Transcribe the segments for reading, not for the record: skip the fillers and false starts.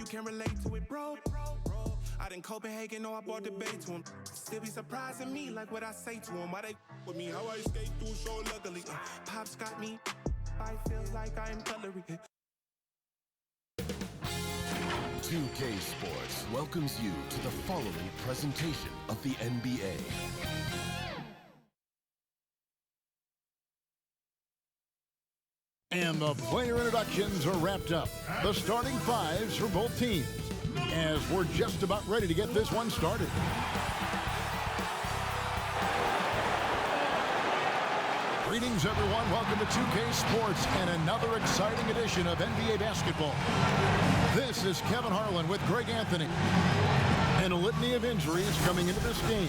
can relate to it, bro. Out in Copenhagen, I bought the bay to him. Still be surprising me, like what I say to him. Why they with me, how I skate through so luckily. Pops got me, I feel like I'm cutlery. 2K Sports welcomes you to the following presentation of the NBA. And the player introductions are wrapped up. The starting fives for both teams, as we're just about ready to get this one started. Greetings, everyone. Welcome to 2K Sports and another exciting edition of NBA basketball. This is Kevin Harlan with Greg Anthony. And a litany of injuries coming into this game.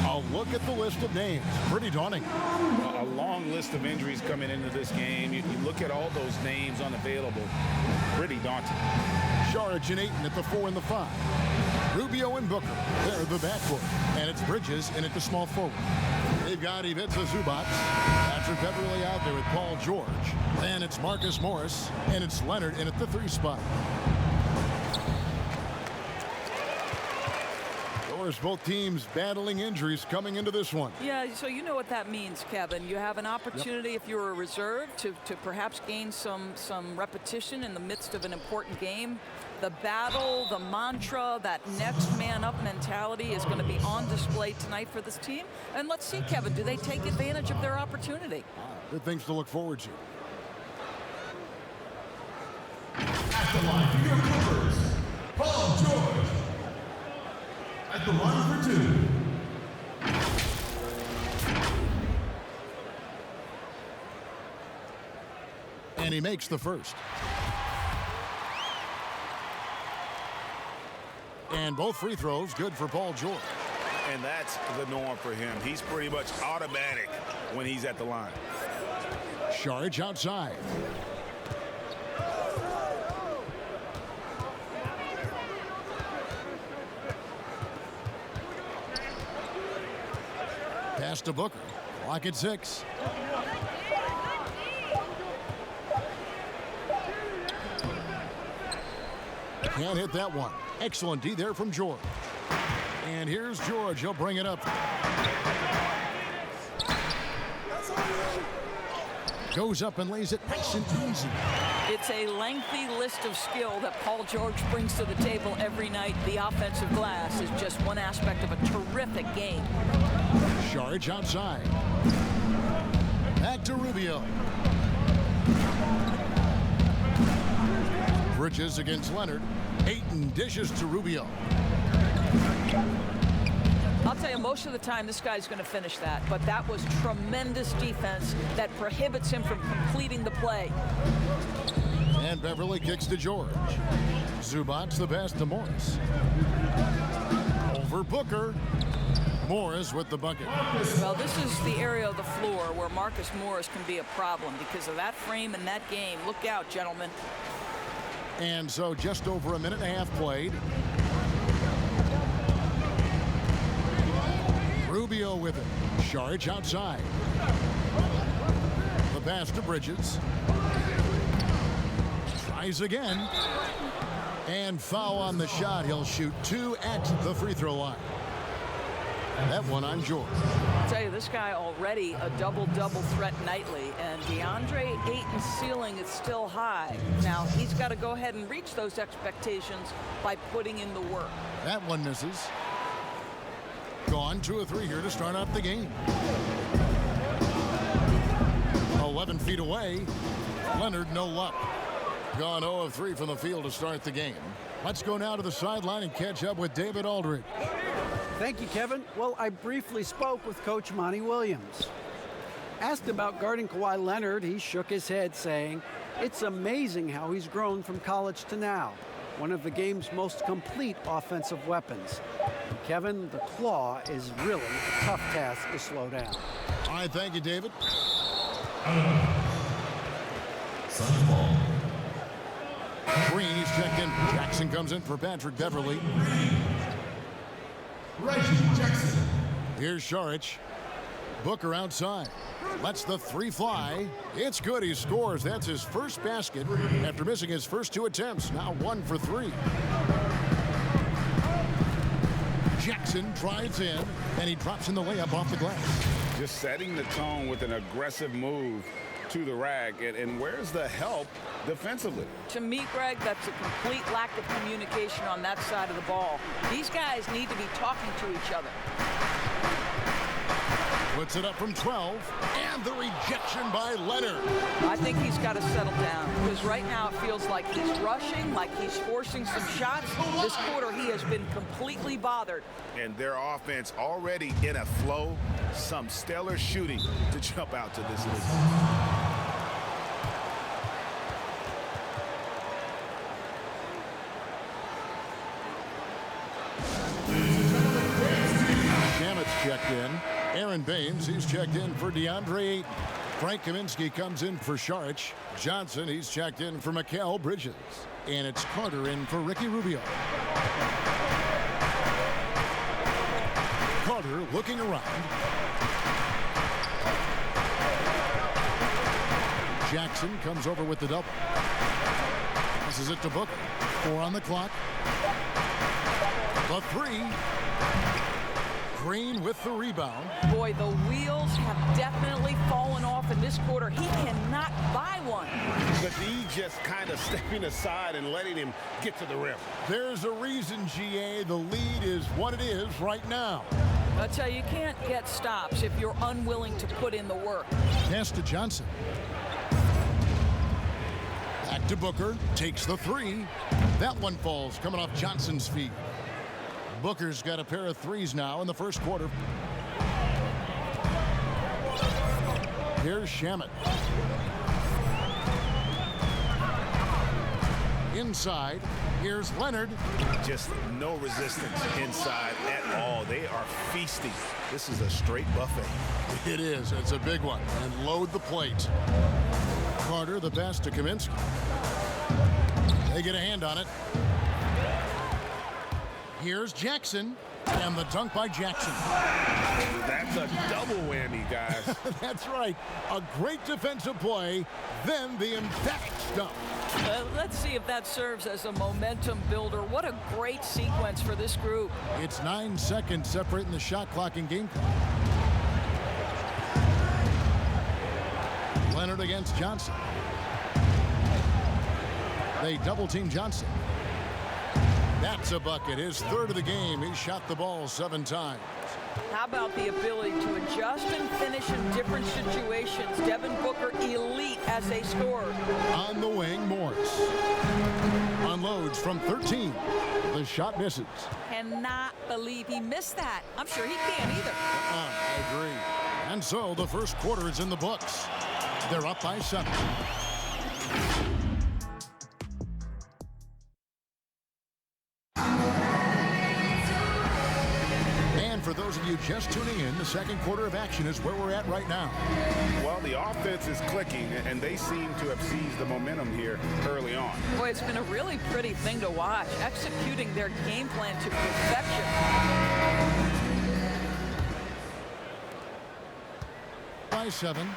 A look at the list of names. Pretty daunting. A long list of injuries coming into this game. You look at all those names unavailable. Pretty daunting. Saric and Ayton at the 4 and the 5. Rubio and Booker, they're the backcourt. And it's Bridges in at the small forward. They've got Ivica Zubac, Patrick Beverley out there with Paul George. Then it's Marcus Morris, and it's Leonard in at the 3 spot. Both teams battling injuries coming into this one. Yeah, so you know what that means, Kevin. You have an opportunity, if you're a reserve, to perhaps gain some repetition in the midst of an important game. The battle, the mantra, that next man up mentality is going to be on display tonight for this team. And let's see, Kevin, do they take advantage of their opportunity? Good things to look forward to. At the line for your Clippers, Paul George. At the line for 2. And he makes the first. And both free throws good for Paul George. And that's the norm for him. He's pretty much automatic when he's at the line. Saric outside. Pass to Booker. Clock at 6. Can't hit that one. Excellent D there from George. And here's George. He'll bring it up. Goes up and lays it nice and easy. It's a lengthy list of skill that Paul George brings to the table every night. The offensive glass is just one aspect of a terrific game. Saric outside. Back to Rubio. Bridges against Leonard. Ayton dishes to Rubio. I'll tell you, most of the time this guy's going to finish that, but that was tremendous defense that prohibits him from completing the play. And Beverley kicks to George. Zubac the pass to Morris. Over Booker. Morris with the bucket. Well, this is the area of the floor where Marcus Morris can be a problem because of that frame and that game. Look out, gentlemen. And so just over a minute and a half played. Rubio with it. Saric outside. The pass to Bridges. Tries again. And foul on the shot. He'll shoot 2 at the free throw line. That one on George. I'll tell you, this guy already a double-double threat nightly, and DeAndre Ayton's ceiling is still high. Now, he's got to go ahead and reach those expectations by putting in the work. That one misses. Gone 2 of 3 here to start out the game. 11 feet away. Leonard, no luck. Gone 0 of 3 from the field to start the game. Let's go now to the sideline and catch up with David Aldridge. Thank you, Kevin. Well, I briefly spoke with Coach Monty Williams. Asked about guarding Kawhi Leonard, he shook his head, saying, "It's amazing how he's grown from college to now. One of the game's most complete offensive weapons. And Kevin, the claw is really a tough task to slow down." All right, thank you, David. Suns ball. Green, he's checked in. Jackson comes in for Patrick Beverley. Reggie Jackson. Here's Saric. Booker outside. Lets the three fly. It's good. He scores. That's his first basket after missing his first 2 attempts. Now 1 for 3. Jackson drives in, and he drops in the layup off the glass. Just setting the tone with an aggressive move to the rack. And where's the help defensively? To me, Greg, that's a complete lack of communication on that side of the ball. These guys need to be talking to each other. Puts it up from 12, and the rejection by Leonard. I think he's got to settle down, because right now it feels like he's rushing, like he's forcing some shots. This quarter, he has been completely bothered. And their offense already in a flow. Some stellar shooting to jump out to this lead. Shamit's checked in. Aaron Baines, he's checked in for DeAndre Ayton. Frank Kaminsky comes in for Saric. Johnson, he's checked in for Mikal Bridges. And it's Carter in for Ricky Rubio. Carter looking around. Jackson comes over with the double. Passes it to Booker. 4 on the clock. The 3. Green with the rebound. Boy, the wheels have definitely fallen off in this quarter. He cannot buy one. But he just kind of stepping aside and letting him get to the rim. There's a reason, GA, the lead is what it is right now. I tell you, you can't get stops if you're unwilling to put in the work. Pass to Johnson. Back to Booker. Takes the 3. That one falls coming off Johnson's feet. Booker's got a pair of 3s now in the first quarter. Here's Shamit. Inside, here's Leonard. Just no resistance inside at all. They are feasting. This is a straight buffet. It is. It's a big one. And load the plate. Carter, the pass to Kaminsky. They get a hand on it. Here's Jackson, and the dunk by Jackson. That's a double whammy, guys. That's right. A great defensive play, then the emphatic dunk. Let's see if that serves as a momentum builder. What a great sequence for this group. It's 9 seconds separating the shot clock and game clock. Leonard against Johnson. They double-team Johnson. That's a bucket. His 3rd of the game. He shot the ball 7 times. How about the ability to adjust and finish in different situations? Devinbooker, elite as a scorer. On the wing, Morris. Unloads from 13. The shot misses. Cannot believe he missed that. I'm sure he can't either. I agree. And so the first quarter is in the books. They're up by 7. For those of you just tuning in, the second quarter of action is where we're at right now. Well, the offense is clicking, and they seem to have seized the momentum here early on. Boy, it's been a really pretty thing to watch, executing their game plan to perfection. By 7.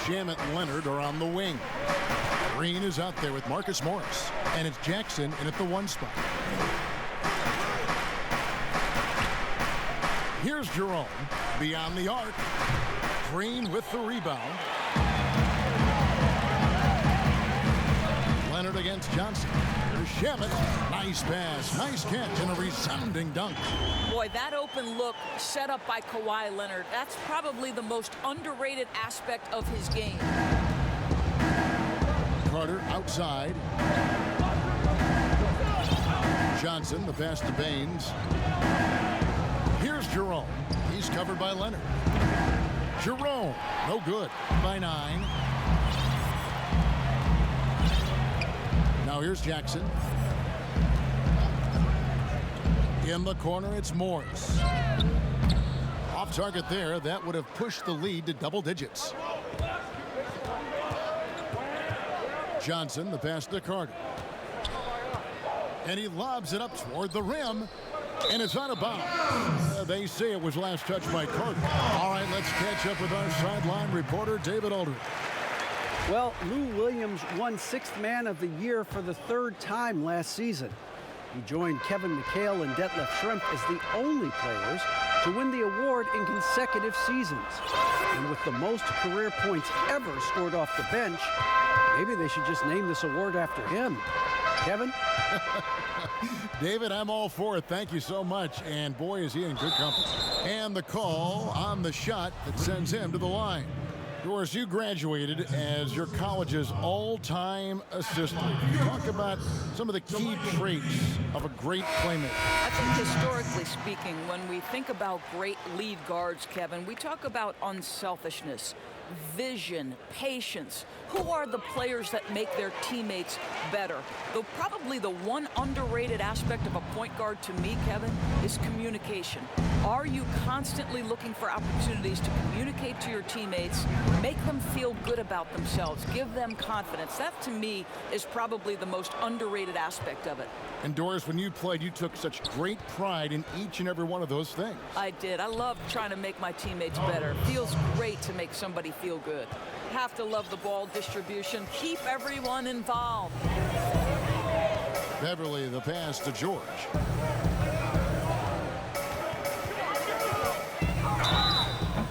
Shamit and Leonard are on the wing. Green is out there with Marcus Morris, and it's Jackson in at the 1 spot. Here's Jerome, beyond the arc. Green with the rebound. Leonard against Johnson. Here's Shamit. Nice pass, nice catch, and a resounding dunk. Boy, that open look set up by Kawhi Leonard, that's probably the most underrated aspect of his game. Carter outside. Johnson, the pass to Baines. Here's Jerome. He's covered by Leonard. Jerome, no good. By 9. Now here's Jackson. In the corner, it's Morris. Off target there. That would have pushed the lead to double digits. Johnson, the pass to Carter. And he lobs it up toward the rim. And it's out of bounds. They say it was last touched by Carter. All right, let's catch up with our sideline reporter, David Aldridge. Well, Lou Williams won Sixth Man of the Year for the third time last season. He joined Kevin McHale and Detlef Schrempf as the only players to win the award in consecutive seasons. And with the most career points ever scored off the bench, maybe they should just name this award after him. Kevin? David, I'm all for it. Thank you so much. And boy, is he in good company. And the call on the shot that sends him to the line. Doris, you graduated as your college's all-time assistant. Talk about some of the key traits of a great playmaker. I think historically speaking, when we think about great lead guards, Kevin, we talk about unselfishness, vision, patience. Who are the players that make their teammates better? Though probably the one underrated aspect of a point guard to me, Kevin, is communication. Are you constantly looking for opportunities to communicate to your teammates, make them feel good about themselves, give them confidence? That, to me, is probably the most underrated aspect of it. And Doris, when you played, you took such great pride in each and every one of those things. I did. I love trying to make my teammates better. Feels great to make somebody feel good. Have to love the ball distribution. Keep everyone involved. Beverly, the pass to George.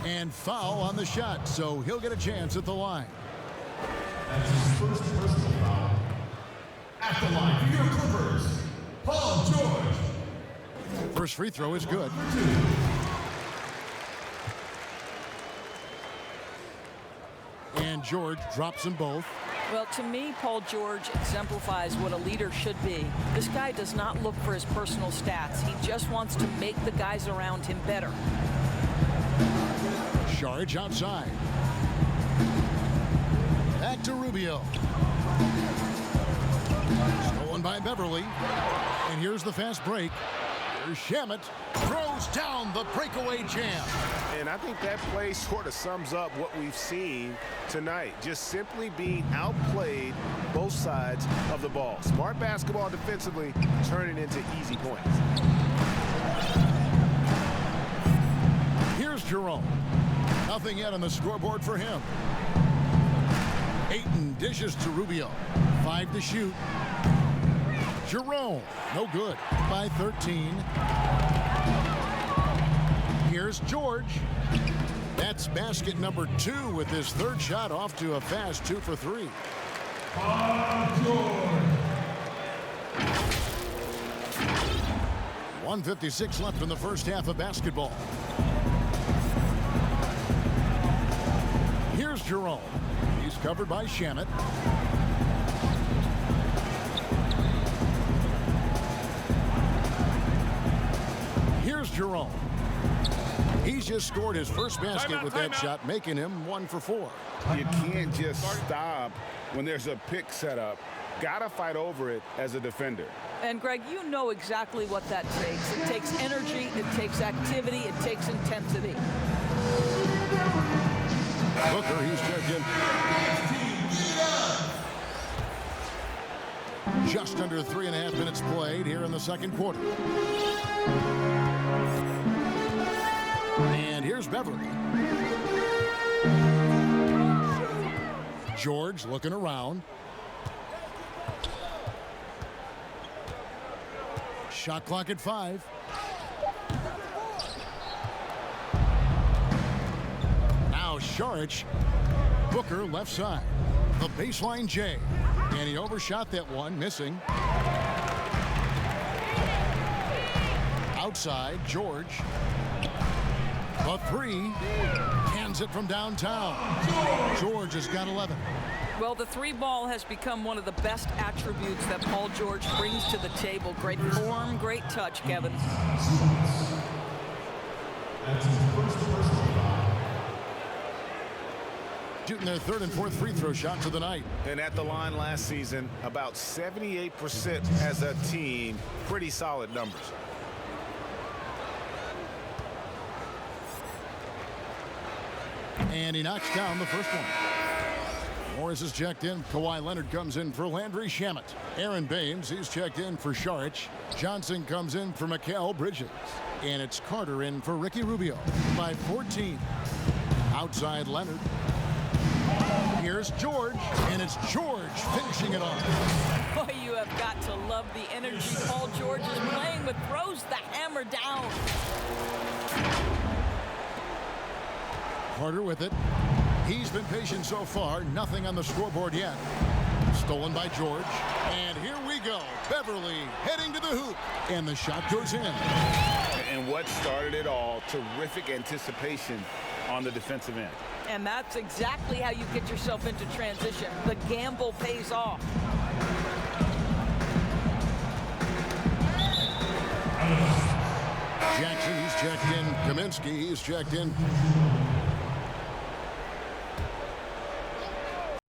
And foul on the shot, so he'll get a chance at the line. That's his first personal foul. At the line for your Clippers, Paul George. First free throw is good. And George drops them both. Well, to me, Paul George exemplifies what a leader should be. This guy does not look for his personal stats. He just wants to make the guys around him better. Charge outside. Back to Rubio. Stolen by Beverly. And here's the fast break. Here's Shamet. Throws down the breakaway jam. And I think that play sort of sums up what we've seen tonight. Just simply being outplayed both sides of the ball. Smart basketball defensively, turning into easy points. Here's Jerome. Nothing yet on the scoreboard for him. Ayton dishes to Rubio. 5 to shoot. Jerome, no good, by 13. Here's George. That's basket number 2 with his third shot off to a fast 2 for 3. George. 1:56 left in the first half of basketball. Here's Jerome. He's covered by Shamet. Here's Jerome. He's just scored his first basket with that shot, making him 1 for 4. You can't just stop when there's a pick set up. Gotta fight over it as a defender. And Greg, you know exactly what that takes. It takes energy, it takes activity, it takes intensity. Booker, he's checked in. Just under 3.5 minutes played here in the second quarter. And here's Beverly. George looking around. Shot clock at 5. Now Saric. Booker left side. The baseline J. And he overshot that one, missing. Outside, George. The 3. Cans it from downtown. George has got 11. Well, the 3 ball has become one of the best attributes that Paul George brings to the table. Great form, great touch, Kevin. That's his first personal foul. Shooting their third and fourth free throw shots of the night. And at the line last season, about 78% as a team. Pretty solid numbers. And he knocks down the first one. Morris is checked in. Kawhi Leonard comes in for Landry Shamet. Aaron Baines, he's checked in for Saric. Johnson comes in for Mikal Bridges. And it's Carter in for Ricky Rubio. By 14. Outside Leonard. Here's George, and it's George finishing it off. Boy, you have got to love the energy Paul George is playing with. Throws the hammer down. Carter with it. He's been patient so far. Nothing on the scoreboard yet. Stolen by George. And here we go. Beverly heading to the hoop. And the shot goes in. And what started it all, terrific anticipation on the defensive end. And that's exactly how you get yourself into transition. The gamble pays off. Jackson, he's checked in. Kaminsky, he's checked in.